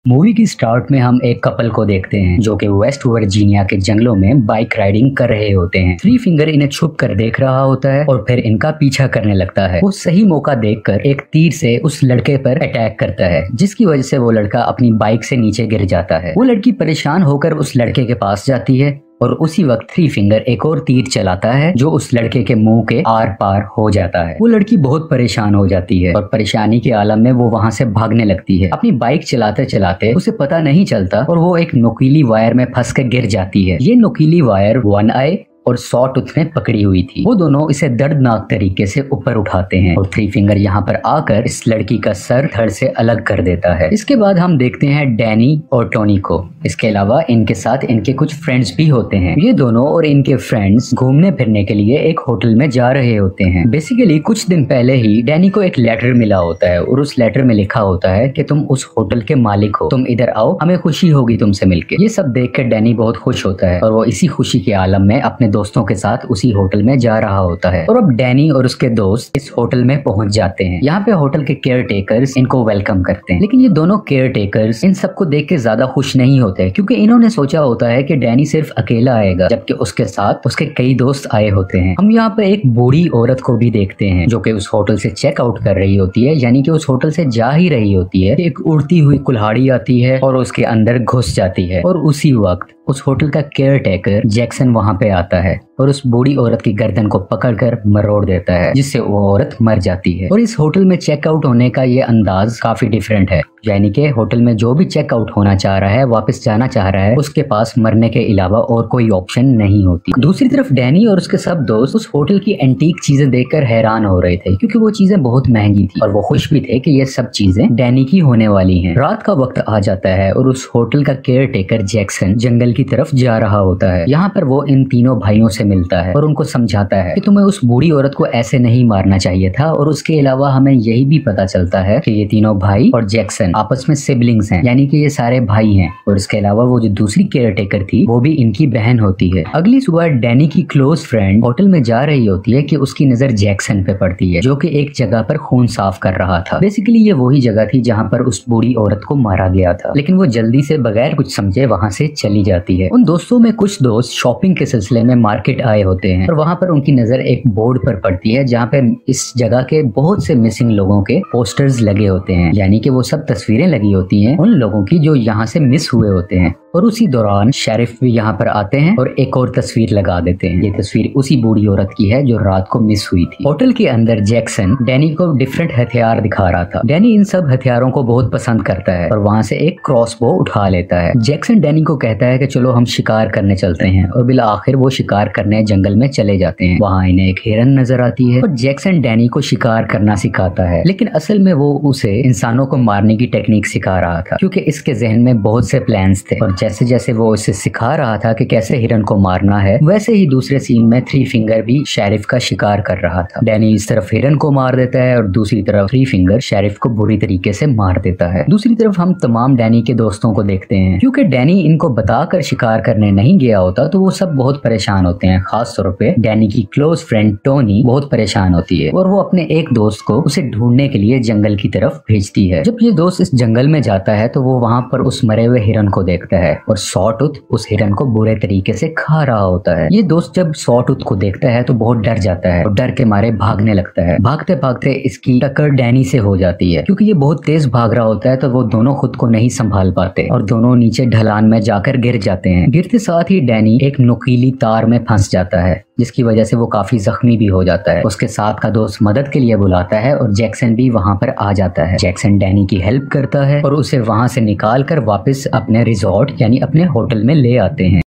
Movie की start में हम एक कपल को देखते हैं जो कि वेस्ट वर्जीनिया के जंगलों में बाइक राइडिंग कर रहे होते हैं। थ्री फिंगर इन्हें छुप कर देख रहा होता है और फिर इनका पीछा करने लगता है। वो सही मौका देखकर एक तीर से उस लड़के पर अटैक करता है, जिसकी वजह से वो लड़का अपनी बाइक से नीचे गिर जाता है। वो लड़की परेशान होकर उस लड़के के पास जाती है और उसी वक्त थ्री फिंगर एक और तीर चलाता है जो उस लड़के के मुंह के आर पार हो जाता है। वो लड़की बहुत परेशान हो जाती है और परेशानी के आलम में वो वहां से भागने लगती है। अपनी बाइक चलाते चलाते उसे पता नहीं चलता और वो एक नुकीली वायर में फंस कर गिर जाती है। ये नुकीली वायर वन आई और सॉटूथ में पकड़ी हुई थी। वो दोनों इसे दर्दनाक तरीके से ऊपर उठाते हैं और थ्री फिंगर यहाँ पर आकर इस लड़की का सर धड़ से अलग कर देता है। इसके बाद हम देखते हैं डैनी और टोनी को। इसके अलावा इनके साथ इनके कुछ फ्रेंड्स भी होते हैं। ये दोनों और इनके फ्रेंड्स घूमने फिरने के लिए एक होटल में जा रहे होते हैं। बेसिकली कुछ दिन पहले ही डैनी को एक लेटर मिला होता है और उस लेटर में लिखा होता है कि तुम उस होटल के मालिक हो, तुम इधर आओ, हमें खुशी होगी तुमसे मिलकर। ये सब देख कर डैनी बहुत खुश होता है और वो इसी खुशी के आलम में अपने दोस्तों के साथ उसी होटल में जा रहा होता है। और अब डैनी और उसके दोस्त इस होटल में पहुंच जाते हैं। यहाँ पे होटल के केयर टेकर्स इनको वेलकम करते हैं, लेकिन ये दोनों केयर टेकर्स इन सबको देख के ज्यादा खुश नहीं होते क्योंकि इन्होंने सोचा होता है कि डैनी सिर्फ अकेला आएगा, जबकि उसके साथ उसके कई दोस्त आए होते हैं। हम यहाँ पे एक बूढ़ी औरत को भी देखते हैं जो कि उस होटल से चेक आउट कर रही होती है, यानी कि उस होटल से जा ही रही होती है। एक उड़ती हुई कुल्हाड़ी आती है और उसके अंदर घुस जाती है और उसी वक्त उस होटल का केयर टेकर जैक्सन वहां पे आता है और उस बूढ़ी औरत की गर्दन को पकड़कर मरोड़ देता है, जिससे वो औरत मर जाती है। और इस होटल में चेकआउट होने का ये अंदाज काफी डिफरेंट है, यानी कि होटल में जो भी चेकआउट होना चाह रहा है, वापस जाना चाह रहा है, उसके पास मरने के अलावा और कोई ऑप्शन नहीं होती। दूसरी तरफ डैनी और उसके सब दोस्त उस होटल की एंटीक चीजें देखकर हैरान हो रहे थे क्योंकि वो चीजें बहुत महंगी थी और वो खुश भी थे कि ये सब चीजें डैनी की होने वाली हैं। रात का वक्त आ जाता है और उस होटल का केयर टेकर जैक्सन जंगल की तरफ जा रहा होता है। यहाँ पर वो इन तीनों भाइयों से मिलता है और उनको समझाता है कि तुम्हें उस बूढ़ी औरत को ऐसे नहीं मारना चाहिए था। और उसके अलावा हमें यही भी पता चलता है कि ये तीनों भाई और जैक्सन आपस में सिबलिंग्स हैं, यानी कि ये सारे भाई हैं। और इसके अलावा वो जो दूसरी केयर टेकर थी वो भी इनकी बहन होती है। अगली सुबह डैनी की क्लोज फ्रेंड होटल में जा रही होती है कि उसकी नजर जैक्सन पे पड़ती है जो कि एक जगह पर खून साफ कर रहा था। बेसिकली ये वही जगह थी जहाँ पर उस बूढ़ी औरत को मारा गया था, लेकिन वो जल्दी से बगैर कुछ समझे वहाँ से चली जाती है। उन दोस्तों में कुछ दोस्त शॉपिंग के सिलसिले में मार्केट आए होते हैं और वहां पर उनकी नजर एक बोर्ड पर पड़ती है जहां पे इस जगह के बहुत से मिसिंग लोगों के पोस्टर्स लगे होते हैं, यानी कि वो सब तस्वीरें लगी होती हैं उन लोगों की जो यहाँ से मिस हुए होते हैं। और उसी दौरान शेरिफ भी यहाँ पर आते हैं और एक और तस्वीर लगा देते हैं। ये तस्वीर उसी बूढ़ी औरत की है जो रात को मिस हुई थी। होटल के अंदर जैक्सन डैनी को डिफरेंट हथियार दिखा रहा था। डैनी इन सब हथियारों को बहुत पसंद करता है और वहाँ से एक क्रॉसबो उठा लेता है। जैक्सन डैनी को कहता है कि चलो हम शिकार करने चलते हैं और बिल आखिर वो शिकार करने जंगल में चले जाते हैं। वहाँ इन्हें एक हिरन नजर आती है और जैक्सन डैनी को शिकार करना सिखाता है, लेकिन असल में वो उसे इंसानों को मारने की टेक्निक सिखा रहा था क्योंकि इसके जहन में बहुत से प्लान्स थे। और जैसे जैसे वो उसे सिखा रहा था कि कैसे हिरन को मारना है, वैसे ही दूसरे सीन में थ्री फिंगर भी शेरिफ का शिकार कर रहा था। डैनी इस तरफ हिरन को मार देता है और दूसरी तरफ थ्री फिंगर शेरिफ को बुरी तरीके से मार देता है। दूसरी तरफ हम तमाम डैनी के दोस्तों को देखते हैं। क्योंकि डैनी इनको बताकर शिकार करने नहीं गया होता तो वो सब बहुत परेशान होते हैं। खास तौर पे डैनी की क्लोज फ्रेंड टोनी बहुत परेशान होती है और वो अपने एक दोस्त को उसे ढूंढने के लिए जंगल की तरफ भेजती है। जब ये दोस्त इस जंगल में जाता है तो वो वहाँ पर उस मरे हुए हिरन को देखता है और सॉटूथ उस हिरन को बुरे तरीके से खा रहा होता है। ये दोस्त जब सॉटूथ को देखता है तो बहुत डर जाता है और डर के मारे भागने लगता है। भागते भागते इसकी टक्कर डैनी से हो जाती है। क्योंकि ये बहुत तेज भाग रहा होता है तो वो दोनों खुद को नहीं संभाल पाते और दोनों नीचे ढलान में जाकर गिर जाते हैं। गिरते साथ ही डैनी एक नुकीली तार में फंस जाता है, जिसकी वजह से वो काफी जख्मी भी हो जाता है। उसके साथ का दोस्त मदद के लिए बुलाता है और जैक्सन भी वहां पर आ जाता है। जैक्सन डैनी की हेल्प करता है और उसे वहां से निकाल कर वापस अपने रिजॉर्ट यानी अपने होटल में ले आते हैं।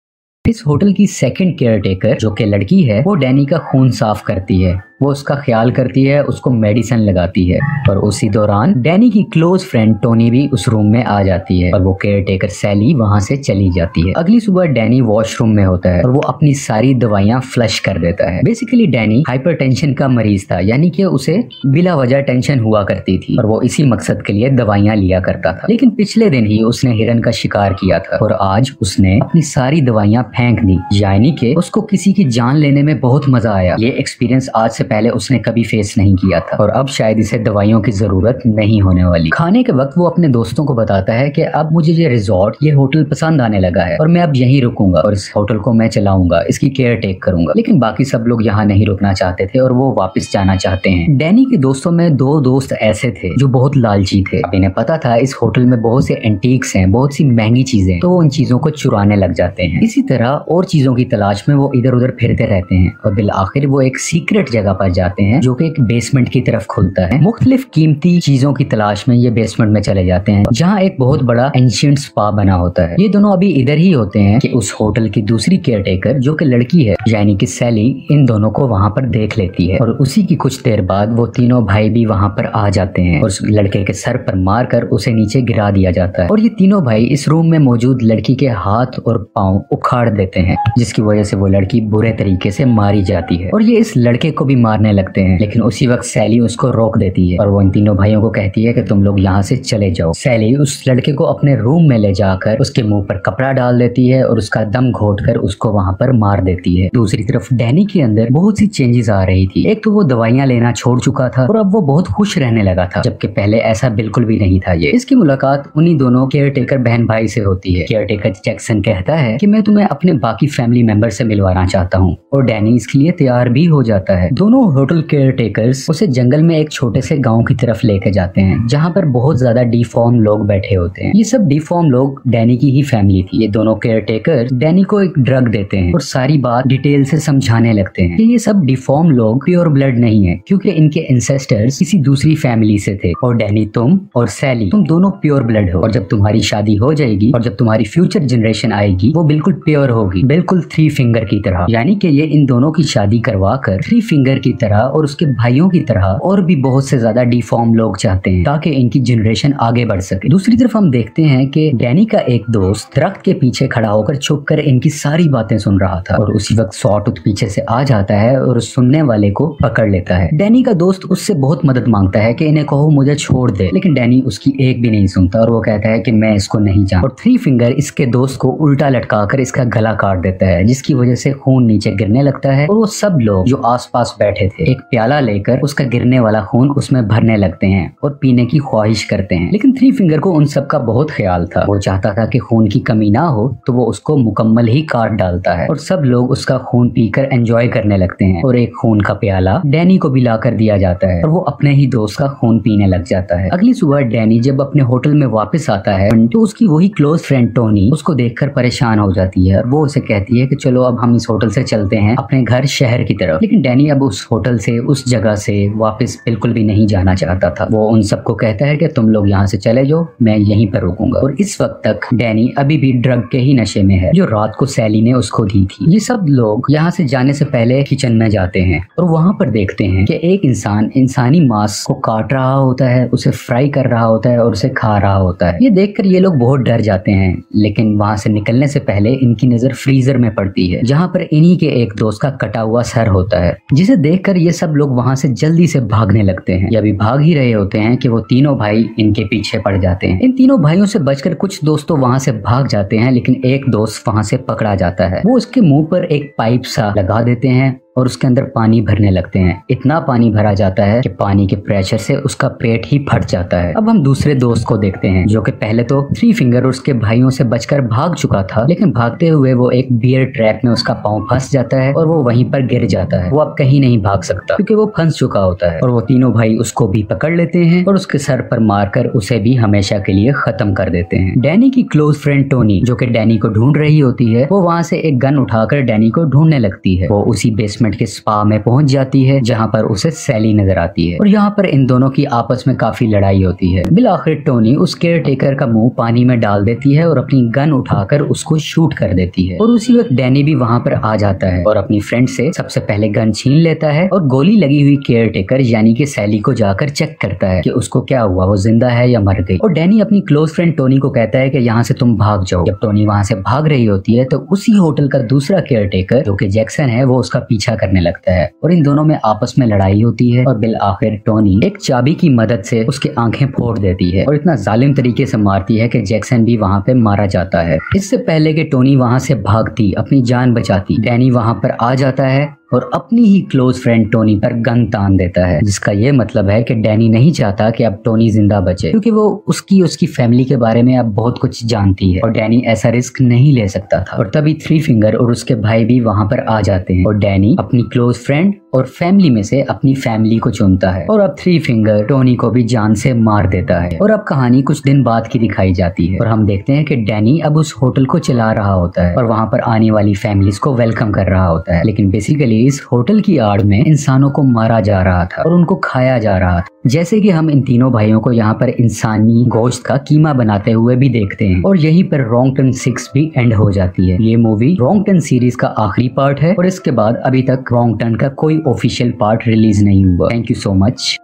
इस होटल की सेकंड केयर टेकर जो कि लड़की है वो डैनी का खून साफ करती है, वो उसका ख्याल करती है, उसको मेडिसिन लगाती है। और उसी दौरान डैनी की क्लोज फ्रेंड टोनी भी उस रूम में आ जाती है और वो केयर टेकर सैली वहां से चली जाती है। अगली सुबह डैनी वॉशरूम में होता है और वो अपनी सारी दवाइयां फ्लश कर देता है। बेसिकली डैनी हाइपरटेंशन का मरीज था, यानी कि उसे बिला वजह टेंशन हुआ करती थी और वो इसी मकसद के लिए दवाइयां लिया करता था। लेकिन पिछले दिन ही उसने हिरन का शिकार किया था और आज उसने अपनी सारी दवाइयां फेंक दी, यानी कि उसको किसी की जान लेने में बहुत मजा आया। ये एक्सपीरियंस आज से पहले उसने कभी फेस नहीं किया था और अब शायद इसे दवाइयों की जरूरत नहीं होने वाली। खाने के वक्त वो अपने दोस्तों को बताता है कि अब मुझे ये रिजॉर्ट, ये होटल पसंद आने लगा है और मैं अब यहीं रुकूंगा और इस होटल को मैं चलाऊंगा, इसकी केयर टेक करूंगा। लेकिन बाकी सब लोग यहाँ नहीं रुकना चाहते थे और वो वापस जाना चाहते हैं। डैनी के दोस्तों में 2 दोस्त ऐसे थे जो बहुत लालची थे। अब इन्हें पता था इस होटल में बहुत से एंटीक्स हैं, बहुत सी महंगी चीजें, तो वो उन चीजों को चुराने लग जाते हैं। इसी तरह और चीजों की तलाश में वो इधर उधर फिरते रहते हैं और बिल आखिर वो एक सीक्रेट जगह पर जाते हैं जो कि एक बेसमेंट की तरफ खुलता है। मुख्तलिफ कीमती चीजों की तलाश में ये बेसमेंट में चले जाते हैं जहाँ एक बहुत बड़ा एंशिएंट स्पा बना होता है। ये दोनों अभी इधर ही होते हैं कि उस होटल की दूसरी केयरटेकर जो कि लड़की है यानी कि सैली, इन दोनों को वहाँ पर देख लेती है और उसी की कुछ देर बाद वो तीनों भाई भी वहाँ पर आ जाते हैं और उस लड़के के सर पर मारकर उसे नीचे गिरा दिया जाता है और ये तीनों भाई इस रूम में मौजूद लड़की के हाथ और पांव उखाड़ देते हैं, जिसकी वजह से वो लड़की बुरे तरीके से मारी जाती है और ये इस लड़के को भी मारने लगते हैं। लेकिन उसी वक्त सैली उसको रोक देती है और वो इन तीनों भाइयों को कहती है कि तुम लोग यहाँ से चले जाओ। सैली उस लड़के को अपने रूम में ले जाकर उसके मुंह पर कपड़ा डाल देती है और उसका दम घोटकर उसको वहाँ पर मार देती है। दूसरी तरफ डैनी के अंदर बहुत सी चेंजेस आ रही थी। एक तो वो दवाइयाँ लेना छोड़ चुका था और अब वो बहुत खुश रहने लगा था, जबकि पहले ऐसा बिल्कुल भी नहीं था। ये इसकी मुलाकात उन्हीं दोनों केयरटेकर बहन भाई से होती है। केयरटेकर जैक्सन कहता है कि मैं तुम्हें अपने बाकी फैमिली मेंबर से मिलवाना चाहता हूँ और डैनी इसके लिए तैयार भी हो जाता है। दोनों होटल केयरटेकर्स उसे जंगल में एक छोटे से गाँव की तरफ लेके जाते हैं जहाँ पर बहुत ज्यादा डिफॉर्म लोग बैठे होते हैं। ये सब डिफॉर्म लोग डैनी की ही फैमिली थी। ये दोनों केयरटेकर डैनी को एक ड्रग देते हैं और सारी बात डिटेल से समझाने लगते हैं कि ये सब डिफॉर्म लोग प्योर ब्लड नहीं है क्योंकि इनके एंसेस्टर्स किसी दूसरी फैमिली से थे और डैनी, तुम और सैली, तुम दोनों प्योर ब्लड हो और जब तुम्हारी शादी हो जाएगी और जब तुम्हारी फ्यूचर जनरेशन आएगी वो बिल्कुल प्योर होगी, बिल्कुल 3 फिंगर की तरह। यानी कि ये इन दोनों की शादी करवा कर 3 फिंगर की तरह और उसके भाइयों की तरह और भी बहुत से ज्यादा डिफॉर्म लोग चाहते हैं ताकि इनकी जनरेशन आगे बढ़ सके। दूसरी तरफ हम देखते हैं कि डैनी का एक दोस्त दरख्त के पीछे खड़ा होकर छुप कर इनकी सारी बातें सुन रहा था और उसी वक्त सॉटूथ पीछे से आ जाता है और उस सुनने वाले को पकड़ लेता है। डैनी का दोस्त उससे बहुत मदद मांगता है कि इन्हें कहो मुझे छोड़ दे, लेकिन डैनी उसकी एक भी नहीं सुनता और वो कहता है कि मैं इसको नहीं जानता और 3 फिंगर इसके दोस्त को उल्टा लटकाकर इसका गला काट देता है, जिसकी वजह से खून नीचे गिरने लगता है और वो सब लोग जो आसपास बैठे थे एक प्याला लेकर उसका गिरने वाला खून उसमें भरने लगते हैं और पीने की ख्वाहिश करते हैं। लेकिन 3 फिंगर को उन सब का बहुत ख्याल था। वो चाहता था कि खून की कमी ना हो तो वो उसको मुकम्मल ही काट डालता है और सब लोग उसका खून पीकर एंजॉय करने लगते हैं और एक खून का प्याला डैनी को भी लाकर दिया जाता है और वो अपने ही दोस्त का खून पीने लग जाता है। अगली सुबह डैनी जब अपने होटल में वापस आता है तो उसकी वही क्लोज फ्रेंड टोनी उसको देखकर परेशान हो जाती है और वो उसे कहती है कि चलो अब हम इस होटल से चलते हैं अपने घर शहर की तरफ। लेकिन डैनी अब उस होटल से, उस जगह से वापस बिल्कुल भी नहीं जाना चाहता था। वो उन सबको कहता है कि तुम लोग यहाँ से चले जाओ, मैं यहीं पर रुकूंगा। और इस वक्त तक डैनी अभी भी ड्रग के ही नशे में है जो रात को सैली ने उसको दी थी। ये सब लोग यहाँ से जाने से पहले किचन में जाते हैं और वहाँ पर देखते हैं कि एक इंसान इंसानी मांस को काट रहा होता है, उसे फ्राई कर रहा होता है और उसे खा रहा होता है। ये देखकर ये लोग बहुत डर जाते हैं, लेकिन वहाँ से निकलने से पहले इनकी नजर फ्रीजर में पड़ती है जहाँ पर इन्हीं के एक दोस्त का कटा हुआ सर होता है, जिसे देखकर ये सब लोग वहाँ से जल्दी से भागने लगते हैं। ये अभी भाग ही रहे होते हैं कि वो तीनों भाई इनके पीछे पड़ जाते हैं। इन तीनों भाइयों से बचकर कुछ दोस्त तो वहाँ से भाग जाते हैं, लेकिन एक दोस्त वहाँ से पकड़ा जाता है। वो उसके मुंह पर एक पाइप सा लगा देते हैं और उसके अंदर पानी भरने लगते हैं। इतना पानी भरा जाता है कि पानी के प्रेशर से उसका पेट ही फट जाता है। अब हम दूसरे दोस्त को देखते हैं जो कि पहले तो 3 फिंगर और उसके भाइयों से बचकर भाग चुका था, लेकिन भागते हुए वो एक बियर ट्रैप में उसका पांव फंस जाता है और वो वहीं पर गिर जाता है। वो अब कहीं नहीं भाग सकता क्योंकि वो फंस चुका होता है और वो तीनों भाई उसको भी पकड़ लेते हैं और उसके सर पर मारकर उसे भी हमेशा के लिए खत्म कर देते हैं। डैनी की क्लोज फ्रेंड टोनी जो कि डैनी को ढूंढ रही होती है, वो वहाँ से एक गन उठाकर डैनी को ढूंढने लगती है। वो उसी बेसमेंट के स्पा में पहुंच जाती है जहां पर उसे सैली नजर आती है और यहाँ पर इन दोनों की आपस में काफी लड़ाई होती है। बिल आखिर टोनी उस केयर टेकर का मुंह पानी में डाल देती है और अपनी गन उठाकर उसको शूट कर देती है और उसी वक्त डैनी भी वहां पर आ जाता है और अपनी फ्रेंड से सबसे पहले गन छीन लेता है और गोली लगी हुई केयर टेकर यानी कि सैली को जाकर चेक करता है कि उसको क्या हुआ, वो जिंदा है या मर गई। और डैनी अपनी क्लोज फ्रेंड टोनी को कहता है कि यहाँ से तुम भाग जाओ। जब टोनी वहां से भाग रही होती है तो उसी होटल का दूसरा केयर टेकर जो कि जैक्सन है वो उसका पीछा करने लगता है और इन दोनों में आपस में लड़ाई होती है और बिल आखिर टोनी एक चाबी की मदद से उसके आंखें फोड़ देती है और इतना जालिम तरीके से मारती है कि जैक्सन भी वहाँ पे मारा जाता है। इससे पहले कि टोनी वहाँ से भागती अपनी जान बचाती, डैनी वहाँ पर आ जाता है और अपनी ही क्लोज फ्रेंड टोनी पर गन तान देता है, जिसका ये मतलब है कि डैनी नहीं चाहता कि अब टोनी जिंदा बचे, क्योंकि वो उसकी फैमिली के बारे में अब बहुत कुछ जानती है और डैनी ऐसा रिस्क नहीं ले सकता था। और तभी थ्री फिंगर और उसके भाई भी वहाँ पर आ जाते हैं और डैनी अपनी क्लोज फ्रेंड और फैमिली में से अपनी फैमिली को चुनता है और अब थ्री फिंगर टोनी को भी जान से मार देता है। और अब कहानी कुछ दिन बाद की दिखाई जाती है और हम देखते हैं कि डैनी अब उस होटल को चला रहा होता है और वहाँ पर आने वाली फैमिलीज को वेलकम कर रहा होता है, लेकिन बेसिकली इस होटल की आड़ में इंसानों को मारा जा रहा था और उनको खाया जा रहा था। जैसे कि हम इन तीनों भाइयों को यहाँ पर इंसानी गोश्त का कीमा बनाते हुए भी देखते हैं और यहीं पर रॉन्ग टर्न 6 भी एंड हो जाती है। ये मूवी रॉन्ग टर्न सीरीज का आखिरी पार्ट है और इसके बाद अभी तक रॉन्ग टर्न का कोई ऑफिशियल पार्ट रिलीज नहीं हुआ। Thank you so much.